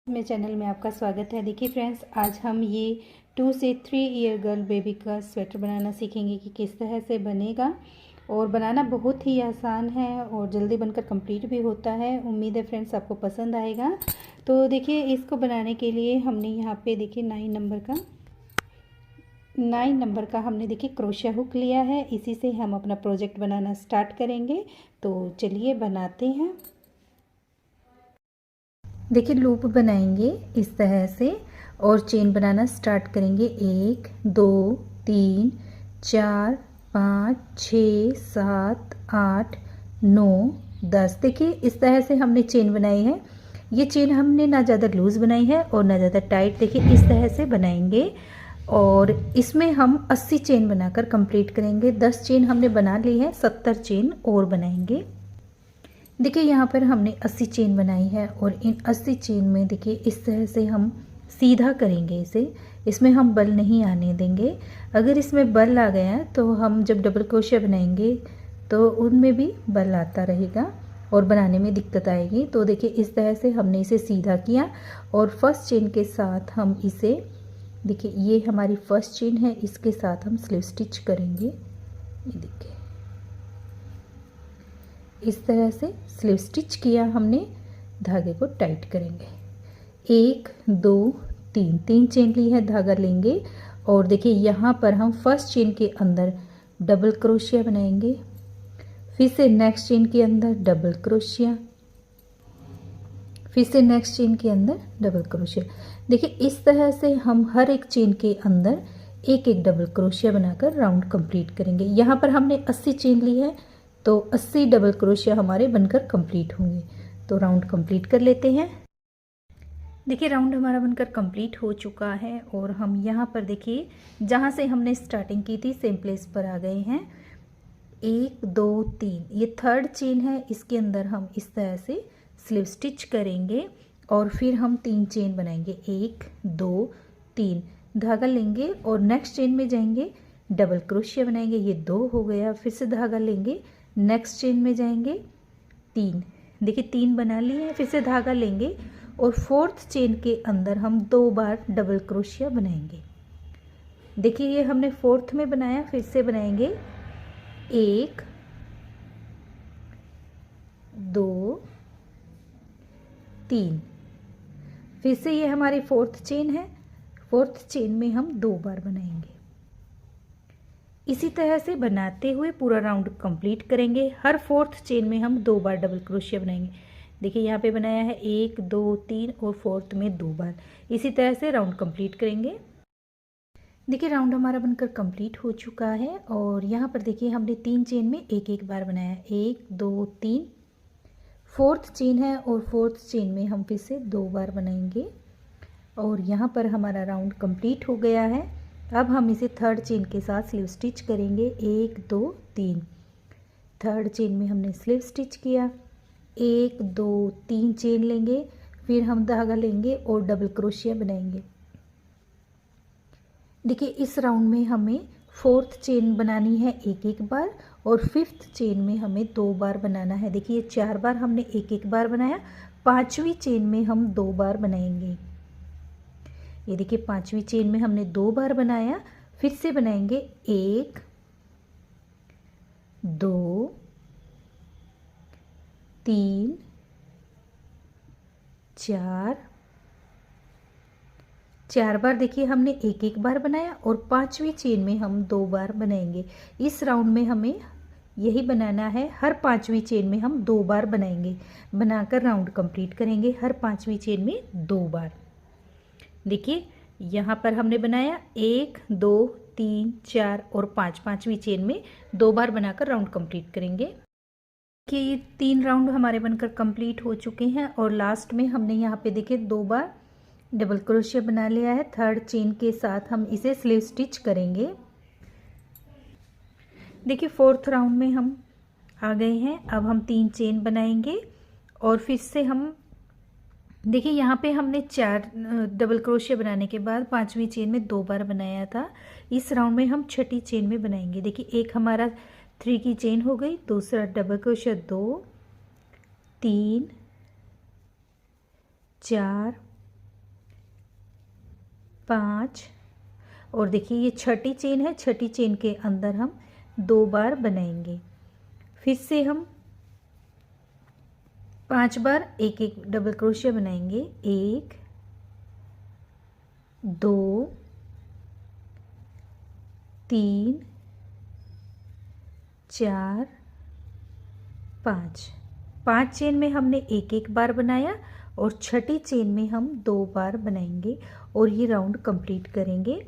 मेरे चैनल में आपका स्वागत है। देखिए फ्रेंड्स, आज हम ये 2 से 3 ईयर गर्ल बेबी का स्वेटर बनाना सीखेंगे कि किस तरह से बनेगा। और बनाना बहुत ही आसान है और जल्दी बनकर कंप्लीट भी होता है। उम्मीद है फ्रेंड्स आपको पसंद आएगा। तो देखिए, इसको बनाने के लिए हमने यहाँ पे देखिए 9 नंबर का हमने देखिए क्रोशिया हुक लिया है। इसी से हम अपना प्रोजेक्ट बनाना स्टार्ट करेंगे। तो चलिए बनाते हैं। देखिए, लूप बनाएंगे इस तरह से और चेन बनाना स्टार्ट करेंगे। 1 2 3 4 5 6 7 8 9 10। देखिए, इस तरह से हमने चेन बनाई है। ये चेन हमने ना ज़्यादा लूज़ बनाई है और ना ज़्यादा टाइट। देखिए, इस तरह से बनाएंगे और इसमें हम 80 चेन बनाकर कंप्लीट करेंगे। 10 चेन हमने बना ली है, 70 चेन और बनाएंगे। देखिए, यहाँ पर हमने 80 चेन बनाई है और इन 80 चेन में देखिए इस तरह से हम सीधा करेंगे इसे। इसमें हम बल नहीं आने देंगे। अगर इसमें बल आ गया तो हम जब डबल क्रोशिया बनाएंगे तो उनमें भी बल आता रहेगा और बनाने में दिक्कत आएगी। तो देखिए, इस तरह से हमने इसे सीधा किया और फर्स्ट चेन के साथ हम इसे, देखिए ये हमारी फर्स्ट चेन है, इसके साथ हम स्लिप स्टिच करेंगे। ये देखिए, इस तरह से स्लिप स्टिच किया हमने। धागे को टाइट करेंगे। 1 2 3 चेन ली है, धागा लेंगे और देखिए यहाँ पर हम फर्स्ट चेन के अंदर डबल क्रोशिया बनाएंगे। फिर से नेक्स्ट चेन के अंदर डबल क्रोशिया, फिर से नेक्स्ट चेन के अंदर डबल क्रोशिया। देखिए, इस तरह से हम हर एक चेन के अंदर एक एक डबल क्रोशिया बनाकर राउंड कंप्लीट करेंगे। यहाँ पर हमने 80 चेन ली है तो 80 डबल क्रोशिया हमारे बनकर कंप्लीट होंगे। तो राउंड कंप्लीट कर लेते हैं। देखिए, राउंड हमारा बनकर कंप्लीट हो चुका है और हम यहाँ पर देखिए जहाँ से हमने स्टार्टिंग की थी सेम प्लेस पर आ गए हैं। 1 2 3 ये थर्ड चेन है, इसके अंदर हम इस तरह से स्लिप स्टिच करेंगे और फिर हम 3 चेन बनाएंगे। 1 2 3 धागा लेंगे और नेक्स्ट चेन में जाएंगे, डबल क्रोशिया बनाएंगे। ये 2 हो गया। फिर से धागा लेंगे, नेक्स्ट चेन में जाएंगे, 3। देखिए, 3 बना लिए हैं। फिर से धागा लेंगे और फोर्थ चेन के अंदर हम 2 बार डबल क्रोशिया बनाएंगे। देखिए, ये हमने फोर्थ में बनाया। फिर से बनाएंगे 1 2 3। फिर से ये हमारी फोर्थ चेन है। फोर्थ चेन में हम 2 बार बनाएंगे। इसी तरह से बनाते हुए पूरा राउंड कंप्लीट करेंगे। हर फोर्थ चेन में हम 2 बार डबल क्रोशिया बनाएंगे। देखिए, यहाँ पे बनाया है 1 2 3 और फोर्थ में 2 बार। इसी तरह से राउंड कंप्लीट करेंगे। देखिए, राउंड हमारा बनकर कंप्लीट हो चुका है और यहाँ पर देखिए हमने 3 चेन में एक एक बार बनाया। 1 2 3 फोर्थ चेन है और फोर्थ चेन में हम फिर से 2 बार बनाएंगे और यहाँ पर हमारा राउंड कंप्लीट हो गया है। अब हम इसे थर्ड चेन के साथ स्लिप स्टिच करेंगे। 1 2 3 थर्ड चेन में हमने स्लिप स्टिच किया। 1 2 3 चेन लेंगे, फिर हम धागा लेंगे और डबल क्रोशिया बनाएंगे। देखिए, इस राउंड में हमें फोर्थ चेन बनानी है एक एक बार और फिफ्थ चेन में हमें 2 बार बनाना है। देखिए, 4 बार हमने एक एक बार बनाया। 5वीं चेन में हम 2 बार बनाएंगे। ये देखिए, 5वीं चेन में हमने 2 बार बनाया। फिर से बनाएंगे 1 2 3 4 बार। देखिए, हमने एक एक बार बनाया और 5वीं चेन में हम 2 बार बनाएंगे। इस राउंड में हमें यही बनाना है। हर 5वीं चेन में हम 2 बार बनाएंगे। बनाकर राउंड कंप्लीट करेंगे हर 5वीं चेन में 2 बार। देखिए, यहाँ पर हमने बनाया 1 2 3 4 और 5। 5वीं चेन में 2 बार बनाकर राउंड कंप्लीट करेंगे। कि ये 3 राउंड हमारे बनकर कंप्लीट हो चुके हैं और लास्ट में हमने यहाँ पे देखिए 2 बार डबल क्रोशिया बना लिया है। थर्ड चेन के साथ हम इसे स्लिप स्टिच करेंगे। देखिए, फोर्थ राउंड में हम आ गए हैं। अब हम 3 चेन बनाएंगे और फिर से हम देखिए यहाँ पे हमने 4 डबल क्रोशिया बनाने के बाद 5वीं चेन में 2 बार बनाया था। इस राउंड में हम छठी चेन में बनाएंगे। देखिए, एक हमारा 3 की चेन हो गई, दूसरा डबल क्रोशिया 2 3 4 5 और देखिए ये छठी चेन है, छठी चेन के अंदर हम 2 बार बनाएंगे। फिर से हम 5 बार एक एक डबल क्रोशिया बनाएंगे। 1 2 3 4 5 5 चेन में हमने एक एक बार बनाया और छठी चेन में हम 2 बार बनाएंगे और ये राउंड कंप्लीट करेंगे।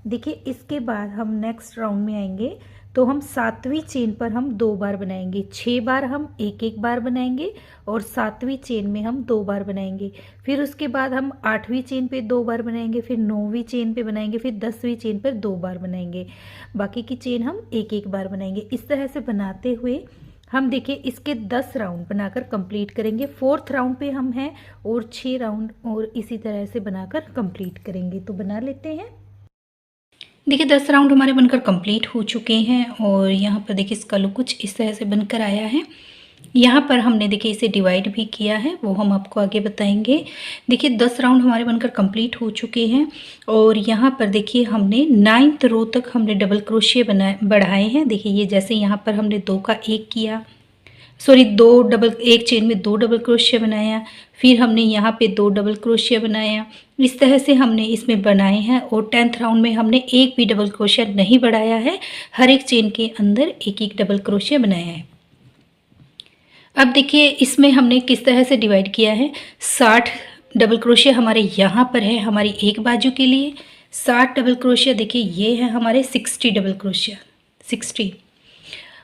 देखिए इसके बाद हम नेक्स्ट राउंड में आएंगे तो हम 7वीं चेन पर हम 2 बार बनाएंगे। 6 बार हम एक एक बार बनाएंगे और 7वीं चेन में हम 2 बार बनाएंगे। फिर उसके बाद हम 8वीं चेन पे 2 बार बनाएंगे, फिर 9वीं चेन पे बनाएंगे, फिर 10वीं चेन पर 2 बार बनाएंगे। बाकी की चेन हम एक एक बार बनाएंगे। इस तरह से बनाते हुए हम देखिए इसके 10 राउंड बनाकर कंप्लीट करेंगे। 4th राउंड पे हम हैं और 6 राउंड और इसी तरह से बनाकर कंप्लीट करेंगे। तो बना लेते हैं। देखिए 10 राउंड हमारे बनकर कंप्लीट हो चुके हैं और यहाँ पर देखिए इसका लुक कुछ इस तरह से बनकर आया है। यहाँ पर हमने देखिए इसे डिवाइड भी किया है, वो हम आपको आगे बताएंगे। देखिए 10 राउंड हमारे बनकर कंप्लीट हो चुके हैं और यहाँ पर देखिए हमने 9th रो तक हमने डबल क्रोशिया बढ़ाए हैं। देखिए ये जैसे यहाँ पर हमने 2 का 1 किया, सॉरी 2 डबल, एक चेन में 2 डबल क्रोशिया बनाया, फिर हमने यहाँ पे 2 डबल क्रोशिया बनाया। इस तरह से हमने इसमें बनाए हैं और 10th राउंड में हमने एक भी डबल क्रोशिया नहीं बढ़ाया है। हर एक चेन के अंदर एक एक डबल क्रोशिया बनाया है। अब देखिए इसमें हमने किस तरह से डिवाइड किया है। 60 डबल क्रोशिया हमारे यहाँ पर है हमारी एक बाजू के लिए। 60 डबल क्रोशिया देखिए ये है हमारे 60 डबल क्रोशिया, 60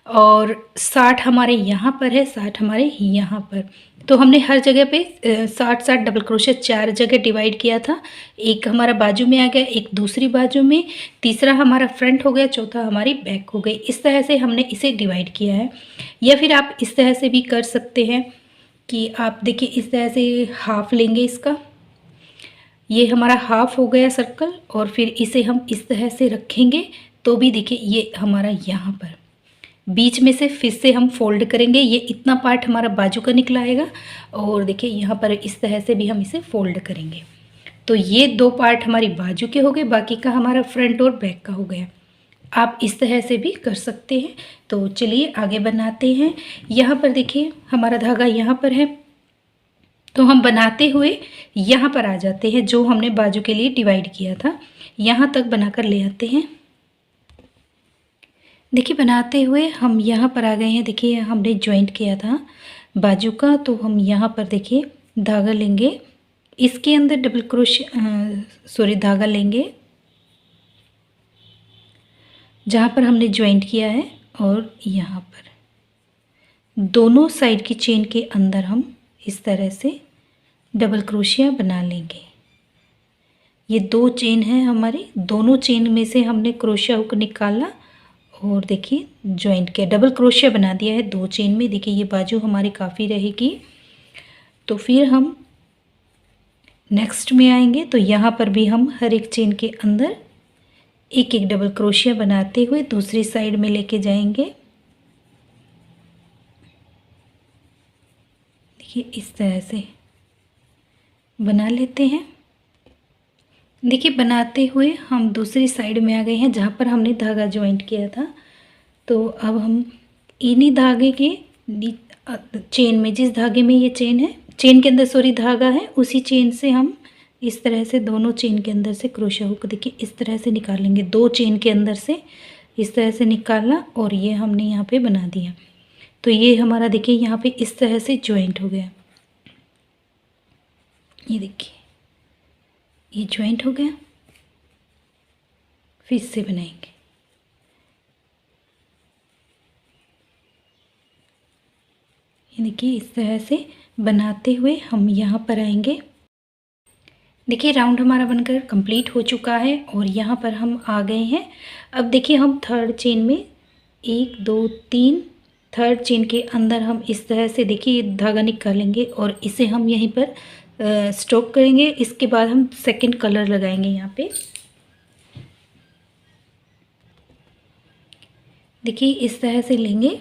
और 60 हमारे यहाँ पर है, 60 हमारे यहाँ पर। तो हमने हर जगह पे 60-60 डबल क्रोशिया 4 जगह डिवाइड किया था। एक हमारा बाजू में आ गया, एक दूसरी बाजू में, तीसरा हमारा फ्रंट हो गया, चौथा हमारी बैक हो गई। इस तरह से हमने इसे डिवाइड किया है। या फिर आप इस तरह से भी कर सकते हैं कि आप देखिए इस तरह से हाफ लेंगे इसका, ये हमारा हाफ हो गया सर्कल और फिर इसे हम इस तरह से रखेंगे तो भी देखिए ये हमारा यहाँ पर बीच में से फिर से हम फोल्ड करेंगे। ये इतना पार्ट हमारा बाजू का निकला आएगा और देखिए यहाँ पर इस तरह से भी हम इसे फोल्ड करेंगे। तो ये 2 पार्ट हमारी बाजू के हो गए, बाकी का हमारा फ्रंट और बैक का हो गया। आप इस तरह से भी कर सकते हैं। तो चलिए आगे बनाते हैं। यहाँ पर देखिए हमारा धागा यहाँ पर है, तो हम बनाते हुए यहाँ पर आ जाते हैं। जो हमने बाजू के लिए डिवाइड किया था यहाँ तक बनाकर ले आते हैं। देखिए बनाते हुए हम यहाँ पर आ गए हैं। देखिए हमने जॉइंट किया था बाजू का, तो हम यहाँ पर देखिए धागा लेंगे, इसके अंदर डबल क्रोशिया धागा लेंगे जहाँ पर हमने जॉइंट किया है और यहाँ पर दोनों साइड की चेन के अंदर हम इस तरह से डबल क्रोशिया बना लेंगे। ये 2 चेन है हमारी, दोनों चेन में से हमने क्रोशिया हुक निकाला और देखिए जॉइंट किया, डबल क्रोशिया बना दिया है 2 चेन में। देखिए ये बाजू हमारी काफ़ी रहेगी। तो फिर हम नेक्स्ट में आएंगे तो यहाँ पर भी हम हर एक चेन के अंदर एक एक डबल क्रोशिया बनाते हुए दूसरी साइड में लेके जाएंगे। देखिए इस तरह से बना लेते हैं। देखिए बनाते हुए हम दूसरी साइड में आ गए हैं जहाँ पर हमने धागा जॉइंट किया था। तो अब हम इन्हीं धागे के चेन में, जिस धागे में ये चेन है, चेन के अंदर धागा है, उसी चेन से हम इस तरह से दोनों चेन के अंदर से क्रोशिया हुक देखिए इस तरह से निकालेंगे। 2 चेन के अंदर से इस तरह से निकाला और ये हमने यहाँ पे बना दिया। तो ये हमारा देखिए यहाँ पे इस तरह से जॉइंट हो गया। ये देखिए ये जॉइंट हो गया। फिर से बनाएंगे। ये देखिए इस तरह से बनाते हुए हम यहाँ पर आएंगे। देखिए राउंड हमारा बनकर कंप्लीट हो चुका है और यहाँ पर हम आ गए हैं। अब देखिए हम 3rd चेन में 1 2 3 3rd चेन के अंदर हम इस तरह से देखिए धागा निकालेंगे और इसे हम यहीं पर स्टॉप करेंगे। इसके बाद हम 2nd कलर लगाएंगे यहाँ पे। देखिए इस तरह से लेंगे,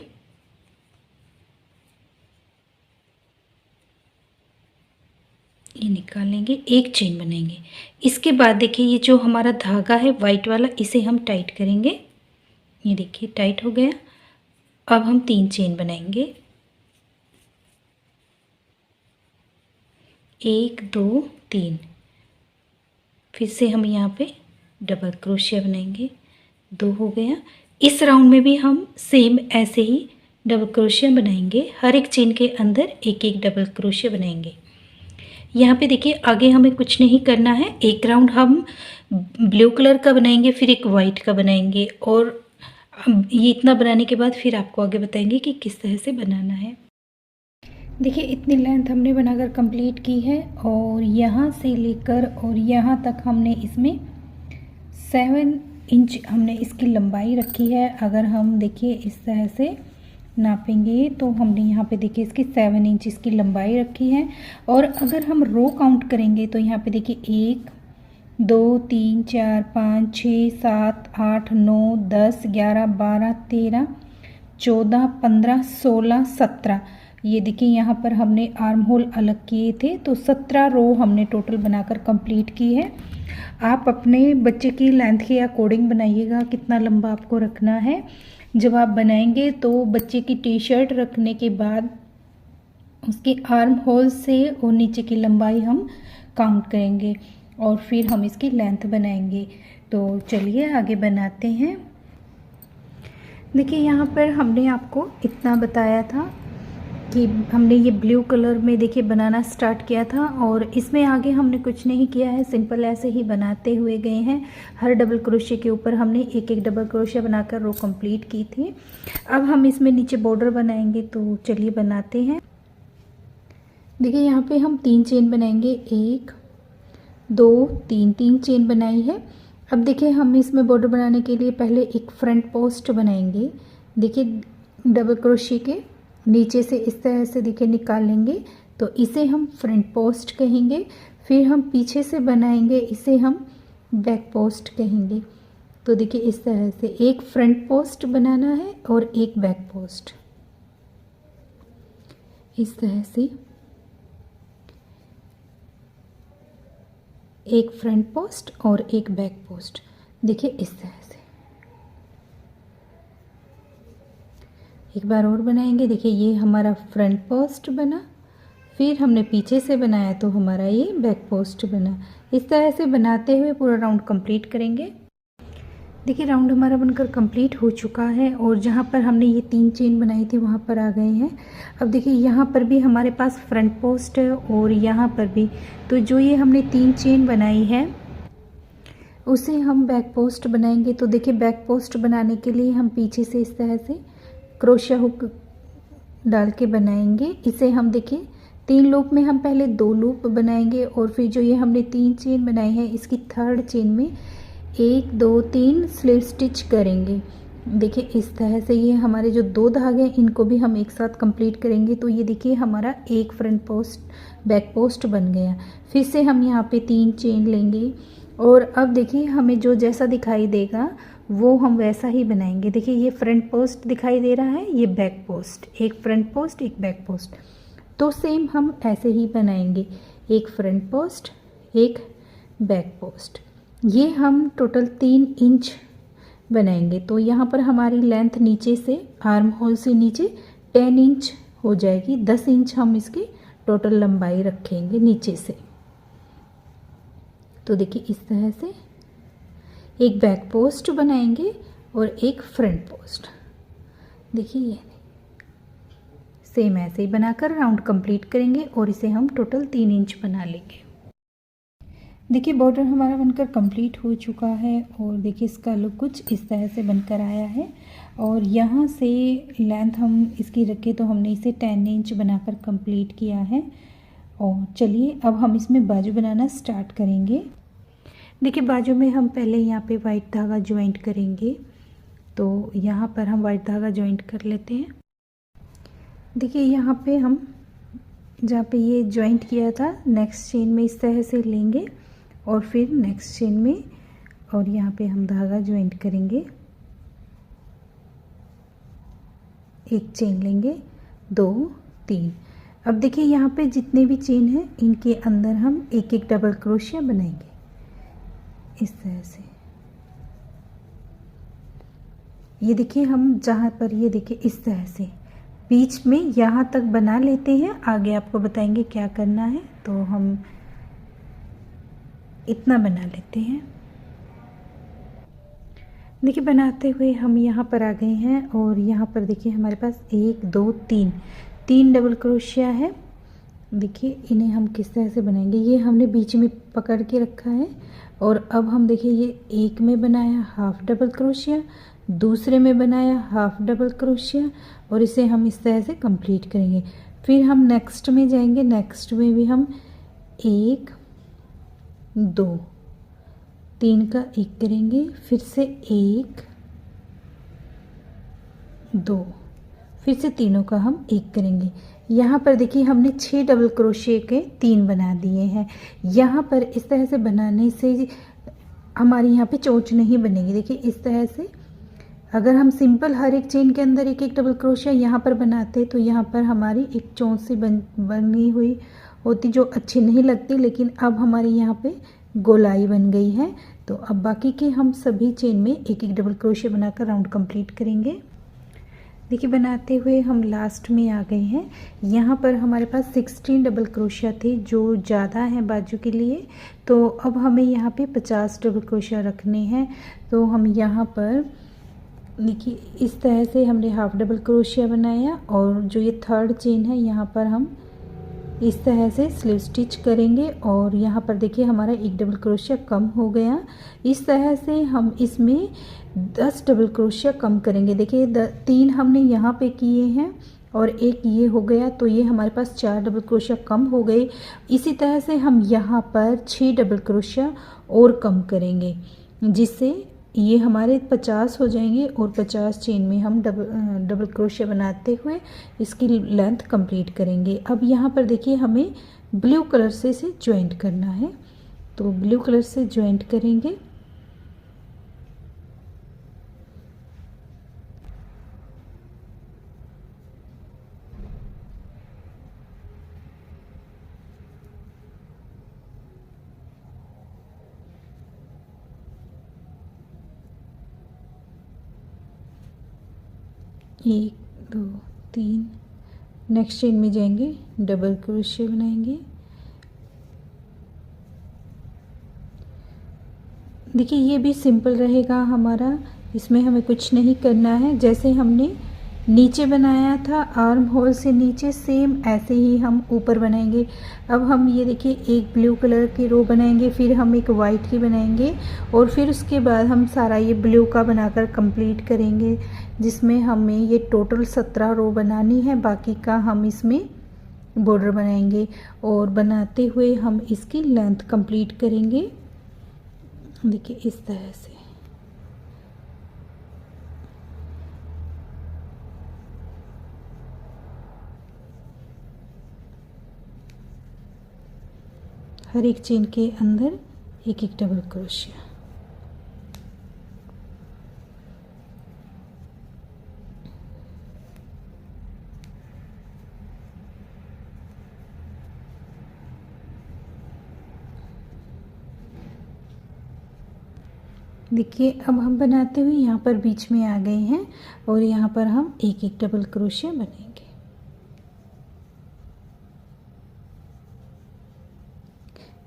ये निकाल लेंगे, एक चेन बनाएंगे। इसके बाद देखिए ये जो हमारा धागा है वाइट वाला, इसे हम टाइट करेंगे। ये देखिए टाइट हो गया। अब हम 3 चेन बनाएंगे, 1 2 3। फिर से हम यहाँ पे डबल क्रोशिया बनाएंगे, 2 हो गया। इस राउंड में भी हम सेम ऐसे ही डबल क्रोशिया बनाएंगे, हर एक चेन के अंदर एक एक डबल क्रोशिया बनाएंगे। यहाँ पे देखिए आगे हमें कुछ नहीं करना है, एक राउंड हम ब्लू कलर का बनाएंगे, फिर एक वाइट का बनाएंगे, और ये इतना बनाने के बाद फिर आपको आगे बताएंगे कि किस तरह से बनाना है। देखिए इतनी लेंथ हमने बनाकर कंप्लीट की है, और यहाँ से लेकर और यहाँ तक हमने इसमें 7 इंच हमने इसकी लंबाई रखी है। अगर हम देखिए इस तरह से नापेंगे तो हमने यहाँ पे देखिए इसकी 7 इंच इसकी लंबाई रखी है। और अगर हम रो काउंट करेंगे तो यहाँ पे देखिए 1 2 3 4 5 6 7 8 9 10 11 12 13 14 15 16 17। ये देखिए यहाँ पर हमने आर्म होल अलग किए थे, तो 17 रो हमने टोटल बनाकर कंप्लीट की है। आप अपने बच्चे की लेंथ के अकॉर्डिंग बनाइएगा कितना लंबा आपको रखना है। जब आप बनाएंगे तो बच्चे की टी शर्ट रखने के बाद उसके आर्म होल से और नीचे की लंबाई हम काउंट करेंगे और फिर हम इसकी लेंथ बनाएंगे। तो चलिए आगे बनाते हैं। देखिए यहाँ पर हमने आपको इतना बताया था कि हमने ये ब्लू कलर में देखिए बनाना स्टार्ट किया था, और इसमें आगे हमने कुछ नहीं किया है, सिंपल ऐसे ही बनाते हुए गए हैं। हर डबल क्रोशिया के ऊपर हमने एक एक डबल क्रोशिया बनाकर रो कंप्लीट की थी। अब हम इसमें नीचे बॉर्डर बनाएंगे, तो चलिए बनाते हैं। देखिए यहाँ पे हम 3 चेन बनाएंगे, 1 2 3 3 चेन बनाई है। अब देखिए हम इसमें बॉर्डर बनाने के लिए पहले एक फ्रंट पोस्ट बनाएंगे। देखिए डबल क्रोशिया के नीचे से इस तरह से देखिए निकाल लेंगे, तो इसे हम फ्रंट पोस्ट कहेंगे। फिर हम पीछे से बनाएंगे, इसे हम बैक पोस्ट कहेंगे। तो देखिए इस तरह से एक फ्रंट पोस्ट बनाना है और एक बैक पोस्ट, इस तरह से एक फ्रंट पोस्ट और एक बैक पोस्ट। देखिए इस तरह से एक बार और बनाएंगे। देखिए ये हमारा फ्रंट पोस्ट बना, फिर हमने पीछे से बनाया तो हमारा ये बैक पोस्ट बना। इस तरह से बनाते हुए पूरा राउंड कंप्लीट करेंगे। देखिए राउंड हमारा बनकर कंप्लीट हो चुका है, और जहाँ पर हमने ये 3 चेन बनाई थी वहाँ पर आ गए हैं। अब देखिए यहाँ पर भी हमारे पास फ्रंट पोस्ट है और यहाँ पर भी, तो जो ये हमने 3 चेन बनाई है उसे हम बैक पोस्ट बनाएंगे। तो देखिए बैक पोस्ट बनाने के लिए हम पीछे से इस तरह से क्रोशिया हुक डाल के बनाएंगे। इसे हम देखिए 3 लूप में हम पहले 2 लूप बनाएंगे, और फिर जो ये हमने 3 चेन बनाई है इसकी 3rd चेन में 1 2 3 स्लिप स्टिच करेंगे। देखिए इस तरह से ये हमारे जो 2 धागे हैं इनको भी हम एक साथ कंप्लीट करेंगे। तो ये देखिए हमारा एक फ्रंट पोस्ट बैक पोस्ट बन गया। फिर से हम यहाँ पे 3 चेन लेंगे, और अब देखिए हमें जो जैसा दिखाई देगा वो हम वैसा ही बनाएंगे। देखिए ये फ्रंट पोस्ट दिखाई दे रहा है, ये बैक पोस्ट, एक फ्रंट पोस्ट एक बैक पोस्ट, तो सेम हम ऐसे ही बनाएंगे, एक फ्रंट पोस्ट एक बैक पोस्ट। ये हम टोटल 3 इंच बनाएंगे। तो यहाँ पर हमारी लेंथ नीचे से आर्म होल से नीचे 10 इंच हो जाएगी। 10 इंच हम इसकी टोटल लंबाई रखेंगे नीचे से। तो देखिए इस तरह से एक बैक पोस्ट बनाएंगे और एक फ्रंट पोस्ट। देखिए ये सेम ऐसे ही बनाकर राउंड कंप्लीट करेंगे, और इसे हम टोटल 3 इंच बना लेंगे। देखिए बॉर्डर हमारा बनकर कंप्लीट हो चुका है, और देखिए इसका लुक कुछ इस तरह से बनकर आया है। और यहाँ से लेंथ हम इसकी रखें तो हमने इसे 10 इंच बनाकर कंप्लीट किया है। और चलिए अब हम इसमें बाजू बनाना स्टार्ट करेंगे। देखिए बाजू में हम पहले यहाँ पे वाइट धागा ज्वाइंट करेंगे, तो यहाँ पर हम वाइट धागा ज्वाइंट कर लेते हैं। देखिए यहाँ पे हम जहाँ पे ये ज्वाइंट किया था नेक्स्ट चेन में इस तरह से लेंगे, और फिर नेक्स्ट चेन में और यहाँ पे हम धागा ज्वाइंट करेंगे। एक चेन लेंगे 2 3, अब देखिए यहाँ पे जितने भी चेन हैं इनके अंदर हम एक एक डबल क्रोशिया बनाएंगे इस तरह से। ये देखिए हम जहाँ पर ये देखिए इस तरह से बीच में यहाँ तक बना लेते हैं, आगे आपको बताएंगे क्या करना है। तो हम इतना बना लेते हैं। देखिए बनाते हुए हम यहाँ पर आ गए हैं और यहाँ पर देखिए हमारे पास 1 2 3 डबल क्रोशिया है। देखिए इन्हें हम किस तरह से बनाएंगे। ये हमने बीच में पकड़ के रखा है और अब हम देखिए ये एक में बनाया हाफ डबल क्रोशिया, दूसरे में बनाया हाफ डबल क्रोशिया और इसे हम इस तरह से कंप्लीट करेंगे। फिर हम नेक्स्ट में जाएंगे, नेक्स्ट में भी हम 1 2 3 का एक करेंगे, फिर से 1 2, फिर से तीनों का हम एक करेंगे। यहाँ पर देखिए हमने 6 डबल क्रोशिया के 3 बना दिए हैं। यहाँ पर इस तरह से बनाने से हमारी यहाँ पे चोंच नहीं बनेगी। देखिए इस तरह से अगर हम सिंपल हर एक चेन के अंदर एक एक डबल क्रोशिया यहाँ पर बनाते तो यहाँ पर हमारी एक चोंच सी बनी हुई होती जो अच्छी नहीं लगती, लेकिन अब हमारी यहाँ पे गोलाई बन गई है। तो अब बाकी के हम सभी चेन में एक एक डबल क्रोशिया बनाकर राउंड कंप्लीट करेंगे। देखिए बनाते हुए हम लास्ट में आ गए हैं। यहाँ पर हमारे पास 16 डबल क्रोशिया थे जो ज़्यादा हैं बाजू के लिए, तो अब हमें यहाँ पे 50 डबल क्रोशिया रखने हैं। तो हम यहाँ पर देखिए इस तरह से हमने हाफ डबल क्रोशिया बनाया और जो ये थर्ड चेन है यहाँ पर हम इस तरह से स्लीव स्टिच करेंगे और यहाँ पर देखिए हमारा एक डबल क्रोशिया कम हो गया। इस तरह से हम इसमें 10 डबल क्रोशिया कम करेंगे। देखिए 3 हमने यहाँ पे किए हैं और एक ये हो गया, तो ये हमारे पास 4 डबल क्रोशिया कम हो गए। इसी तरह से हम यहाँ पर 6 डबल क्रोशिया और कम करेंगे, जिससे ये हमारे 50 हो जाएंगे और 50 चेन में हम डबल क्रोशिया बनाते हुए इसकी लेंथ कंप्लीट करेंगे। अब यहाँ पर देखिए हमें ब्लू कलर से इसे ज्वाइंट करना है, तो ब्लू कलर से ज्वाइंट करेंगे। एक 2 3 नेक्स्ट चेन में जाएंगे, डबल क्रोशिया बनाएंगे। देखिए ये भी सिंपल रहेगा हमारा, इसमें हमें कुछ नहीं करना है। जैसे हमने नीचे बनाया था आर्म होल से नीचे, सेम ऐसे ही हम ऊपर बनाएंगे। अब हम ये देखिए एक ब्लू कलर की रो बनाएंगे, फिर हम एक वाइट की बनाएंगे और फिर उसके बाद हम सारा ये ब्लू का बनाकर कंप्लीट करेंगे, जिसमें हमें ये टोटल 17 रो बनानी है। बाकी का हम इसमें बॉर्डर बनाएंगे और बनाते हुए हम इसकी लेंथ कंप्लीट करेंगे। देखिए इस तरह से हर एक चेन के अंदर एक एक डबल क्रोशिया। देखिए अब हम बनाते हुए यहाँ पर बीच में आ गए हैं और यहाँ पर हम एक एक डबल क्रोशिया बनेंगे।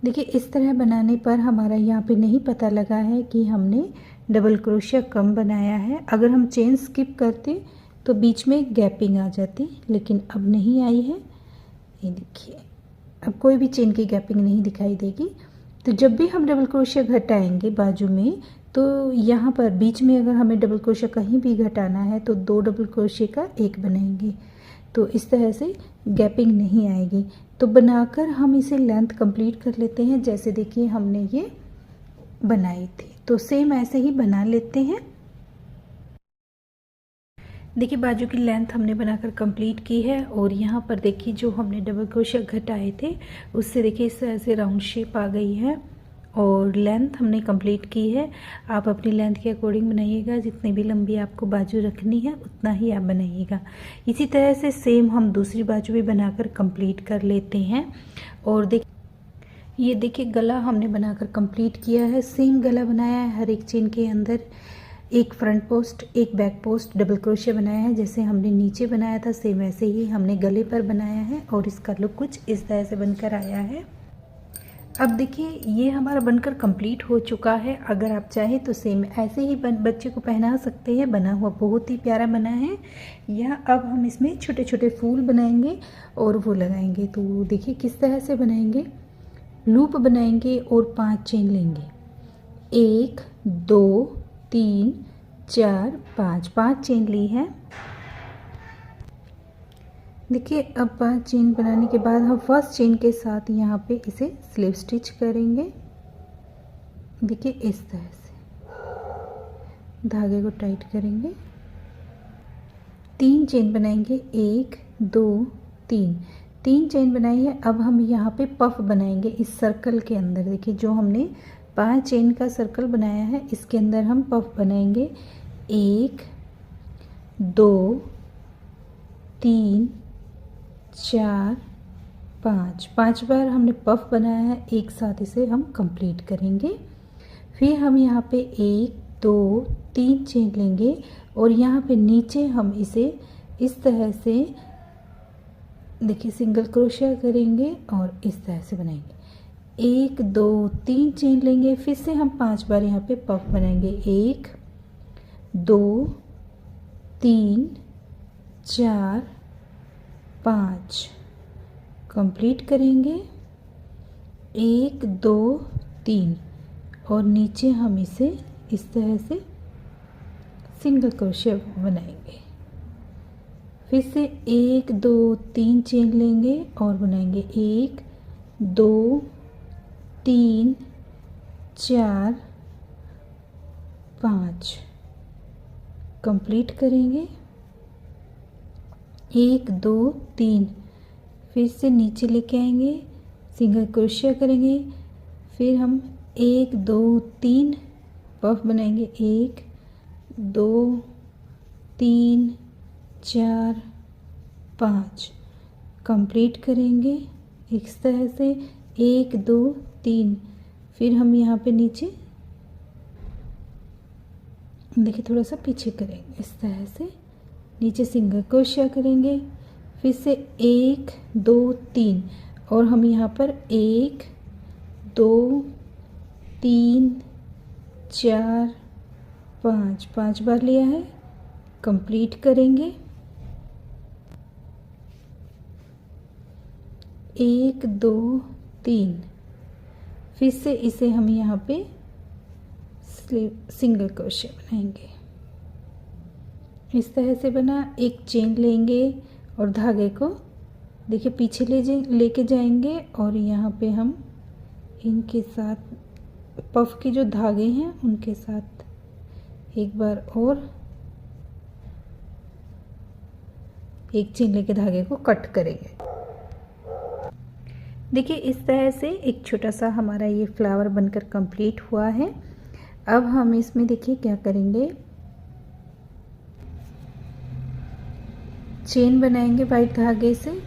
देखिए इस तरह बनाने पर हमारा यहाँ पे नहीं पता लगा है कि हमने डबल क्रोशिया कम बनाया है। अगर हम चेन स्किप करते तो बीच में गैपिंग आ जाती, लेकिन अब नहीं आई है। ये देखिए अब कोई भी चेन की गैपिंग नहीं दिखाई देगी। तो जब भी हम डबल क्रोशिया घटाएंगे बाजू में, तो यहाँ पर बीच में अगर हमें डबल क्रोशिया कहीं भी घटाना है तो 2 डबल क्रोशिया का एक बनाएंगे, तो इस तरह से गैपिंग नहीं आएगी। तो बनाकर हम इसे लेंथ कंप्लीट कर लेते हैं। जैसे देखिए हमने ये बनाई थी, तो सेम ऐसे ही बना लेते हैं। देखिए बाजू की लेंथ हमने बनाकर कंप्लीट की है और यहाँ पर देखिए जो हमने डबल क्रोशिया घटाए थे उससे देखिए इस तरह से राउंड शेप आ गई है। और लेंथ हमने कंप्लीट की है। आप अपनी लेंथ के अकॉर्डिंग बनाइएगा, जितनी भी लंबी आपको बाजू रखनी है उतना ही आप बनाइएगा। इसी तरह से सेम हम दूसरी बाजू भी बनाकर कंप्लीट कर लेते हैं। और ये देखिए गला हमने बनाकर कंप्लीट किया है। सेम गला बनाया है, हर एक चेन के अंदर एक फ्रंट पोस्ट एक बैक पोस्ट डबल क्रोशिया बनाया है। जैसे हमने नीचे बनाया था सेम वैसे ही हमने गले पर बनाया है और इसका लुक कुछ इस तरह से बनकर आया है। अब देखिए ये हमारा बनकर कंप्लीट हो चुका है। अगर आप चाहें तो सेम ऐसे ही बच्चे को पहना सकते हैं। बना हुआ बहुत ही प्यारा बना है। या अब हम इसमें छोटे छोटे फूल बनाएंगे और वो लगाएंगे। तो देखिए किस तरह से बनाएंगे। लूप बनाएंगे और 5 चेन लेंगे। 1 2 3 4 5 चेन ली है। देखिए अब 5 चेन बनाने के बाद हम फर्स्ट चेन के साथ यहाँ पे इसे स्लिप स्टिच करेंगे। देखिए इस तरह से धागे को टाइट करेंगे। 3 चेन बनाएंगे। 1 2 3 चेन बनाई है। अब हम यहाँ पे पफ बनाएंगे इस सर्कल के अंदर। देखिए जो हमने 5 चेन का सर्कल बनाया है इसके अंदर हम पफ बनाएंगे। 1 2 3 4 5 बार हमने पफ बनाया है। एक साथ इसे हम कंप्लीट करेंगे। फिर हम यहाँ पे 1 2 3 चेन लेंगे और यहाँ पे नीचे हम इसे इस तरह से देखिए सिंगल क्रोशिया करेंगे और इस तरह से बनाएंगे। 1 2 3 चेन लेंगे। फिर से हम 5 बार यहाँ पे पफ बनाएंगे। 1 2 3 4 5 कंप्लीट करेंगे। 1 2 3 और नीचे हम इसे इस तरह से सिंगल क्रोशिया बनाएंगे। फिर से 1 2 3 चेन लेंगे और बनाएंगे। 1 2 3 4 5 कंप्लीट करेंगे। 1 2 3 फिर से नीचे लेके आएंगे, सिंगल क्रोशिया करेंगे। फिर हम 1 2 3 पफ बनाएंगे। 1 2 3 4 5 कंप्लीट करेंगे इस तरह से। 1 2 3 फिर हम यहाँ पे नीचे देखिए थोड़ा सा पीछे करेंगे इस तरह से, नीचे सिंगल क्रोशिया करेंगे। फिर से 1 2 3 और हम यहाँ पर 1 2 3 4 5 बार लिया है। कंप्लीट करेंगे। 1 2 3 फिर से इसे हम यहाँ पे सिंगल क्रोशिया बनाएंगे इस तरह से बना। एक चेन लेंगे और धागे को देखिए पीछे लेके जाएंगे और यहाँ पे हम इनके साथ पफ के जो धागे हैं उनके साथ एक बार और एक चेन लेके धागे को कट करेंगे। देखिए इस तरह से एक छोटा सा हमारा ये फ्लावर बनकर कंप्लीट हुआ है। अब हम इसमें देखिए क्या करेंगे, चेन बनाएंगे वाइट धागे से।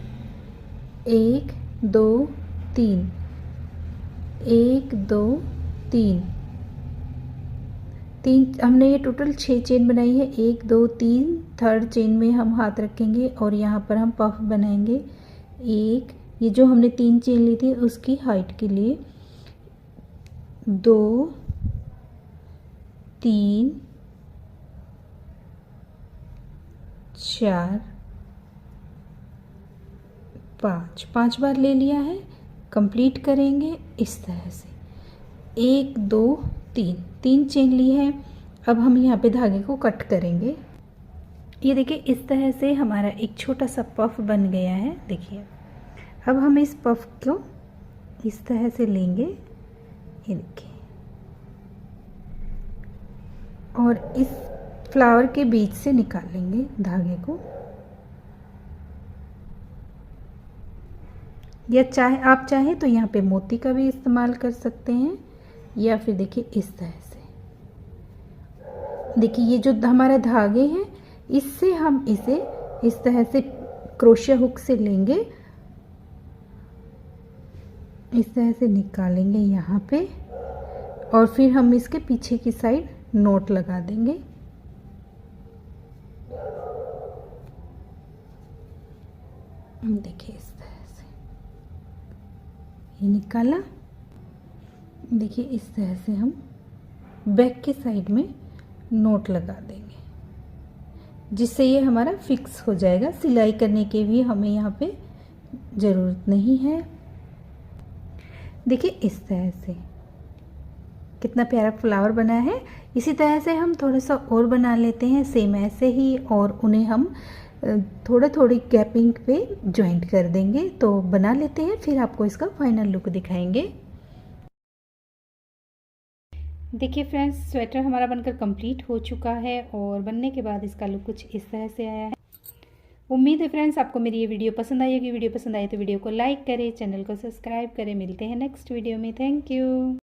1 2 3 1 2 3 हमने ये टोटल 6 चेन बनाई है। 1 2 3 थर्ड चेन में हम हाथ रखेंगे और यहाँ पर हम पफ बनाएंगे। एक ये जो हमने 3 चेन ली थी उसकी हाइट के लिए 2 3 4 5 बार ले लिया है। कंप्लीट करेंगे इस तरह से। 1 2 3 चेन ली है। अब हम यहाँ पे धागे को कट करेंगे। ये देखिए इस तरह से हमारा एक छोटा सा पफ बन गया है। देखिए अब हम इस पफ को इस तरह से लेंगे, ये देखिए, और इस फ्लावर के बीच से निकाल लेंगे धागे को। या आप चाहें तो यहाँ पे मोती का भी इस्तेमाल कर सकते हैं। या फिर देखिए इस तरह से। देखिए ये जो हमारा धागे हैं इससे हम इसे इस तरह से क्रोशिया हुक से लेंगे, इस तरह से निकालेंगे यहाँ पे, और फिर हम इसके पीछे की साइड नोट लगा देंगे। देखिए इस तरह से ये निकाला। देखिए इस तरह से हम बैक के साइड में नोट लगा देंगे, जिससे ये हमारा फिक्स हो जाएगा। सिलाई करने के भी हमें यहाँ पे ज़रूरत नहीं है। देखिए इस तरह से कितना प्यारा फ्लावर बना है। इसी तरह से हम थोड़ा सा और बना लेते हैं सेम ऐसे ही, और उन्हें हम थोड़ी गैपिंग पे जॉइंट कर देंगे। तो बना लेते हैं, फिर आपको इसका फाइनल लुक दिखाएंगे। देखिए फ्रेंड्स, स्वेटर हमारा बनकर कंप्लीट हो चुका है और बनने के बाद इसका लुक कुछ इस तरह से आया है। उम्मीद है फ्रेंड्स आपको मेरी ये वीडियो पसंद आई होगी। वीडियो पसंद आई तो वीडियो को लाइक करें, चैनल को सब्सक्राइब करें। मिलते हैं नेक्स्ट वीडियो में। Thank you.